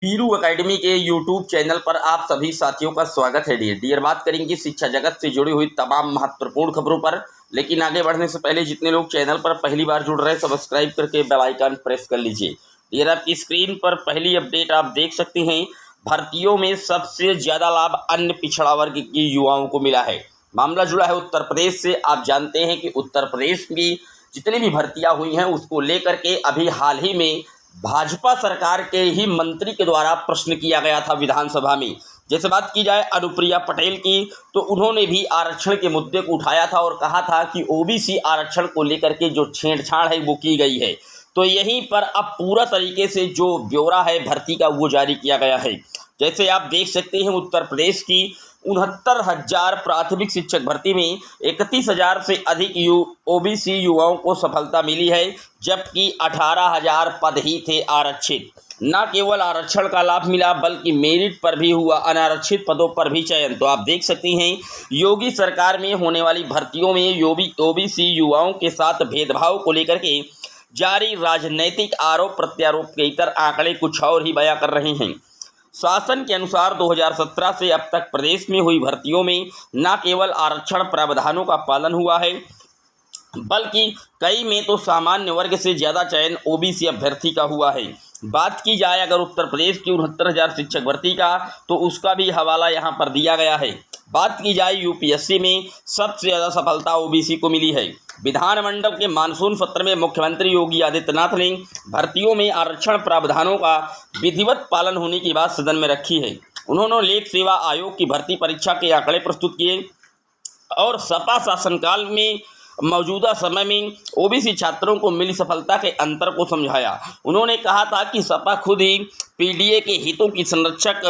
पीरू academy के YouTube channel पर आप सभी साथियों का स्वागत है। डियर बात करेंगे शिक्षा जगत से जुड़ी हुई तमाम महत्वपूर्ण खबरों पर। लेकिन आगे बढ़ने से पहले जितने लोग चैनल पर पहली बार जुड़ रहे हैं सब्सक्राइब करके बेल आइकन प्रेस कर लीजिए। डियर आपकी स्क्रीन पर पहली अपडेट आप देख सकते हैं। भर्तियों में सबसे ज्यादा लाभ अन्य पिछड़ा वर्ग के युवाओं को मिला है। मामला जुड़ा है उत्तर प्रदेश से। आप जानते हैं कि उत्तर प्रदेश की जितनी भी भर्तियां हुई हैं उसको लेकर के अभी हाल ही में भाजपा सरकार के ही मंत्री के द्वारा प्रश्न किया गया था विधानसभा में। जैसे बात की जाए अनुप्रिया पटेल की, तो उन्होंने भी आरक्षण के मुद्दे को उठाया था और कहा था कि ओबीसी आरक्षण को लेकर के जो छेड़छाड़ है वो की गई है। तो यहीं पर अब पूरा तरीके से जो ब्यौरा है भर्ती का वो जारी किया गया है। जैसे आप देख सकते हैं उत्तर प्रदेश की 69,000 प्राथमिक शिक्षक भर्ती में 31,000 से अधिक ओबीसी युवाओं को सफलता मिली है, जबकि 18,000 पद ही थे आरक्षित। न केवल आरक्षण का लाभ मिला बल्कि मेरिट पर भी हुआ अनारक्षित पदों पर भी चयन। तो आप देख सकते हैं योगी सरकार में होने वाली भर्तियों में ओबीसी युवाओं के साथ भेदभाव को लेकर के जारी राजनैतिक आरोप प्रत्यारोप के इतर आंकड़े कुछ और ही बयां कर रहे हैं। शासन के अनुसार 2017 से अब तक प्रदेश में हुई भर्तियों में न केवल आरक्षण प्रावधानों का पालन हुआ है बल्कि कई में तो सामान्य वर्ग से ज़्यादा चयन ओबीसी अभ्यर्थी का हुआ है। बात की जाए अगर उत्तर प्रदेश की 69,000 शिक्षक भर्ती का, तो उसका भी हवाला यहाँ पर दिया गया है। बात की जाए यूपीएससी में सबसे ज़्यादा सफलता ओबीसी को मिली है। विधानमंडल के मानसून सत्र में मुख्यमंत्री योगी आदित्यनाथ ने भर्तियों में आरक्षण प्रावधानों का विधिवत पालन होने की बात सदन में रखी है। उन्होंने लोक सेवा आयोग की भर्ती परीक्षा के आंकड़े प्रस्तुत किए और सपा शासनकाल में मौजूदा समय में ओबीसी छात्रों को मिली सफलता के अंतर को समझाया। उन्होंने कहा था कि सपा खुद ही पीडीए के हितों की संरक्षक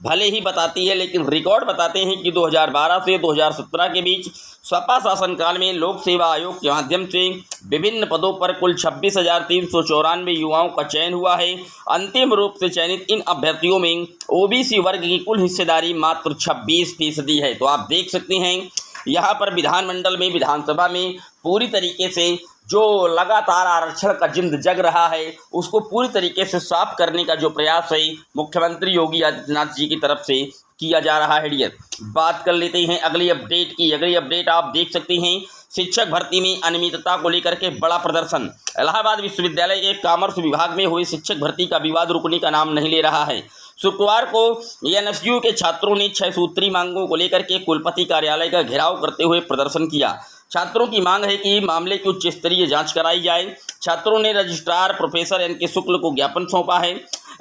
भले ही बताती है, लेकिन रिकॉर्ड बताते हैं कि 2012 से 2017 के बीच सपा शासनकाल में लोक सेवा आयोग के माध्यम से विभिन्न पदों पर कुल 26,394 युवाओं का चयन हुआ है। अंतिम रूप से चयनित इन अभ्यर्थियों में ओबीसी वर्ग की कुल हिस्सेदारी मात्र 26% है। तो आप देख सकते हैं यहाँ पर विधानमंडल में विधानसभा में पूरी तरीके से जो लगातार आरक्षण का जिंद जग रहा है उसको पूरी तरीके से साफ करने का जो प्रयास है मुख्यमंत्री योगी आदित्यनाथ जी की तरफ से किया जा रहा है। डियर बात कर लेते हैं अगली अपडेट की। अगली अपडेट आप देख सकते हैं शिक्षक भर्ती में अनियमितता को लेकर के बड़ा प्रदर्शन। इलाहाबाद विश्वविद्यालय के कॉमर्स विभाग में हुई शिक्षक भर्ती का विवाद रुकने का नाम नहीं ले रहा है। शुक्रवार को एनएसयू के छात्रों ने 6 सूत्री मांगों को लेकर के कुलपति कार्यालय का घेराव करते हुए प्रदर्शन किया। छात्रों की मांग है कि मामले की उच्च स्तरीय जांच कराई जाए। छात्रों ने रजिस्ट्रार प्रोफेसर एनके शुक्ल को ज्ञापन सौंपा है।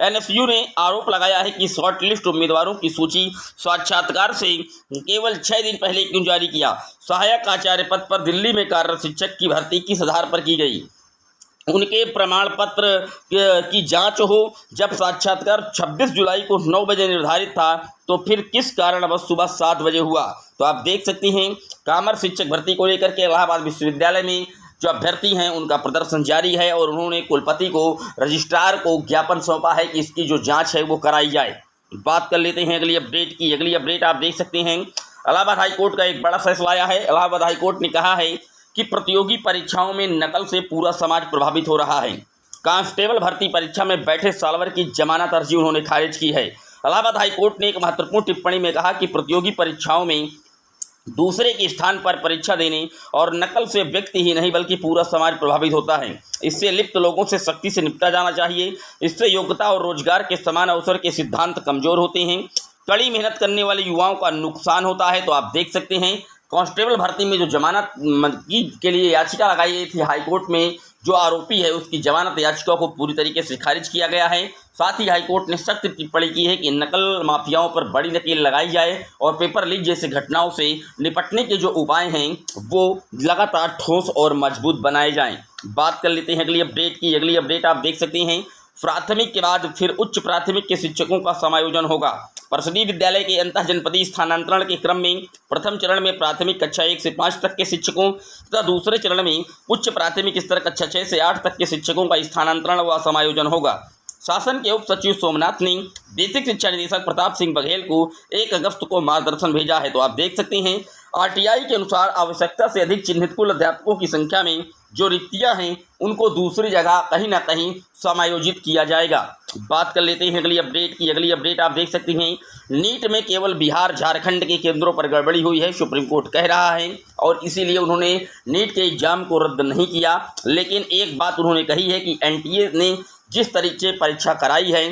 एनएसयू ने आरोप लगाया है कि शॉर्ट लिस्ट उम्मीदवारों की सूची साक्षात्कार से केवल 6 दिन पहले क्यों जारी किया। सहायक आचार्य पद पर दिल्ली में कार्यरत शिक्षक की भर्ती किस आधार पर की गई, उनके प्रमाण पत्र की जांच हो। जब साक्षात्कार 26 जुलाई को 9 बजे निर्धारित था तो फिर किस कारण बस सुबह 7 बजे हुआ। तो आप देख सकते हैं कॉमर्स शिक्षक भर्ती को लेकर के इलाहाबाद विश्वविद्यालय में जो अभ्यर्थी हैं उनका प्रदर्शन जारी है और उन्होंने कुलपति को रजिस्ट्रार को ज्ञापन सौंपा है कि इसकी जो जाँच है वो कराई जाए। बात कर लेते हैं अगली अपडेट की। अगली अपडेट आप देख सकते हैं इलाहाबाद हाईकोर्ट का एक बड़ा फैसला आया है। इलाहाबाद हाईकोर्ट ने कहा है कि प्रतियोगी परीक्षाओं में नकल से पूरा समाज प्रभावित हो रहा है। कांस्टेबल भर्ती परीक्षा में बैठे सालवर की जमानत अर्जी उन्होंने खारिज की है। इलाहाबाद हाईकोर्ट ने एक महत्वपूर्ण टिप्पणी में कहा कि प्रतियोगी परीक्षाओं में दूसरे के स्थान पर परीक्षा देने और नकल से व्यक्ति ही नहीं बल्कि पूरा समाज प्रभावित होता है। इससे लिप्त लोगों से सख्ती से निपटा जाना चाहिए। इससे योग्यता और रोजगार के समान अवसर के सिद्धांत कमजोर होते हैं। कड़ी मेहनत करने वाले युवाओं का नुकसान होता है। तो आप देख सकते हैं कांस्टेबल भर्ती में जो जमानत के लिए याचिका लगाई गई थी हाईकोर्ट में, जो आरोपी है उसकी जमानत याचिका को पूरी तरीके से खारिज किया गया है। साथ ही हाईकोर्ट ने सख्त टिप्पणी की है कि नकल माफियाओं पर बड़ी नकेल लगाई जाए और पेपर लीक जैसे घटनाओं से निपटने के जो उपाय हैं वो लगातार ठोस और मजबूत बनाए जाएं। बात कर लेते हैं अगली अपडेट की। अगली अपडेट आप देख सकते हैं प्राथमिक के बाद फिर उच्च प्राथमिक के शिक्षकों का समायोजन होगा। परिषदीय विद्यालय के अंतः जनपदीय स्थानांतरण के क्रम में प्रथम चरण में प्राथमिक कक्षा 1 से 5 तक के शिक्षकों तथा दूसरे चरण में उच्च प्राथमिक स्तर कक्षा 6 से 8 तक के शिक्षकों का स्थानांतरण व समायोजन होगा। शासन के उप सचिव सोमनाथ ने बेसिक शिक्षा निदेशक प्रताप सिंह बघेल को 1 अगस्त को मार्गदर्शन भेजा है। तो आप देख सकते हैं आरटीआई के अनुसार आवश्यकता से अधिक चिन्हित कुल अध्यापकों की संख्या में जो रिक्तियां हैं उनको दूसरी जगह कहीं ना कहीं समायोजित किया जाएगा। बात कर लेते हैं अगली अपडेट की। अगली अपडेट आप देख सकते हैं, नीट में केवल बिहार झारखंड के केंद्रों पर गड़बड़ी हुई है, सुप्रीम कोर्ट कह रहा है, और इसीलिए उन्होंने नीट के एग्जाम को रद्द नहीं किया। लेकिन एक बात उन्होंने कही है कि एनटीए ने जिस तरीके से परीक्षा कराई है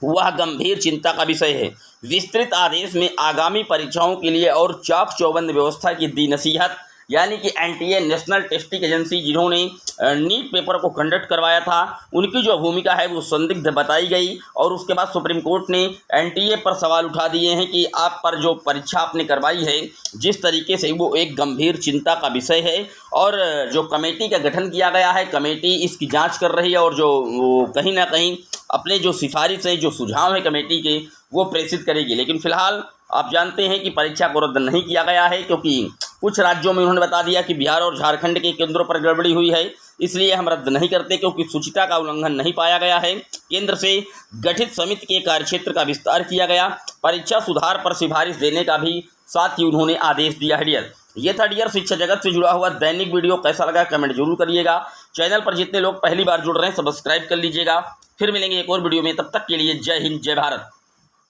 वह गंभीर चिंता का विषय है। विस्तृत आदेश में आगामी परीक्षाओं के लिए और चाक चौबंद व्यवस्था की दी नसीहत, यानी कि एनटीए नेशनल टेस्टिंग एजेंसी जिन्होंने नीट पेपर को कंडक्ट करवाया था, उनकी जो भूमिका है वो संदिग्ध बताई गई। और उसके बाद सुप्रीम कोर्ट ने एनटीए पर सवाल उठा दिए हैं कि आप पर जो परीक्षा आपने करवाई है जिस तरीके से, वो एक गंभीर चिंता का विषय है। और जो कमेटी का गठन किया गया है, कमेटी इसकी जाँच कर रही है और जो कहीं ना कहीं अपने जो सिफारिश है, जो सुझाव है कमेटी के, वो प्रेषित करेगी। लेकिन फिलहाल आप जानते हैं कि परीक्षा को रद्द नहीं किया गया है, क्योंकि कुछ राज्यों में उन्होंने बता दिया कि बिहार और झारखंड के केंद्रों पर गड़बड़ी हुई है, इसलिए हम रद्द नहीं करते, क्योंकि शुचिता का उल्लंघन नहीं पाया गया है। केंद्र से गठित समिति के कार्यक्षेत्र का विस्तार किया गया, परीक्षा सुधार पर सिफारिश देने का भी साथ ही उन्होंने आदेश दिया है। डियर, ये था डियर शिक्षा जगत से जुड़ा हुआ दैनिक वीडियो। कैसा लगा कमेंट जरूर करिएगा। चैनल पर जितने लोग पहली बार जुड़ रहे हैं सब्सक्राइब कर लीजिएगा। फिर मिलेंगे एक और वीडियो में, तब तक के लिए जय हिंद जय भारत।